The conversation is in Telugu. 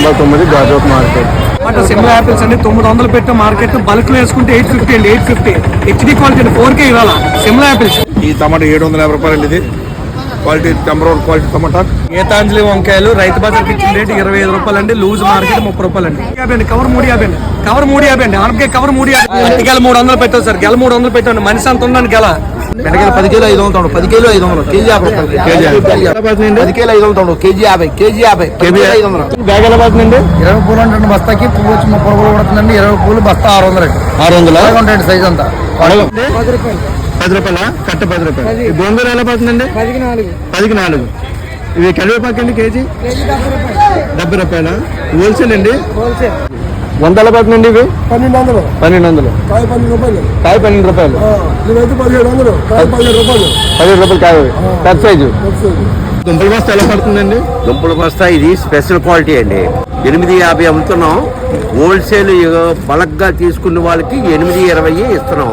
Number 9 Gajuwaka market. Simla apples అండి 900 పెట్టే మార్కెట్, బల్క్ లో వేసుకుంటే 850 అండి. 850 హెచ్డి క్వాలిటీ అండి, 4K ఇవాళ సిమ్లా యాపిల్స్. ఈ టమాటా 750 రూపాయలు అండి. ఇది క్వాలిటీ నెంబర్ 1 క్వాలిటీ టమాటా. గీతాంజలి వంకాయలు రైతు బజార్కి ఇచ్చిన రేటు 25 రూపాయలు అండి. లూజ్ మార్కెట్ 30 రూపాయలు అండి. 50 అండి. కవర్ 350 అండి. కవర్ 350 అండి. ఆనపకాయ కవర్ 350. గెల 300 పెట్టారు సార్. గెల 300 పెట్టండి. మనిషి అంత ఉండండి గెల. బెండకాయలు 10 కిలో 500, 10 కిలో 500, కేజీ 50 రూపాయలు. 10 kilo 500, KG 50, KG 50, KG 500. Bag ఎలా పడుతుందండి? 20 పూలు అంటే బస్తాకి పువ్వు వచ్చి 30 రూపాయలు పడుతుందండి. 20 పూలు బస్తా 600. 600 ఉంటాయండి సైజ్ అంతా. 10 రూపాయల కట్ట 10 రూపాయలు. ఈ గోంగూర ఎలా పడుతుందండి? 10కి 4. ఇవి కరివేపాకు అండి కేజీ 70 రూపాయల. హోల్సేల్ అండి. వంద ఎలా పడుతుందండి? ఇవి 1200. 1200. కాయ 12 రూపాయలు. కాయ 12 రూపాయలు. ఇవైతే 1700. కాయ 17 రూపాయలు. 17 రూపాయలు కాయ. పెద్ద సైజు. దుంపల బస్తా ఎలా పడుతుందండి? దుంపల బస్తా ఇది స్పెషల్ క్వాలిటీ అండి. 850 అమ్ముతున్నాం. హోల్సేల్ బల్క్గా తీసుకున్న వాళ్ళకి 820 ఇస్తున్నాం.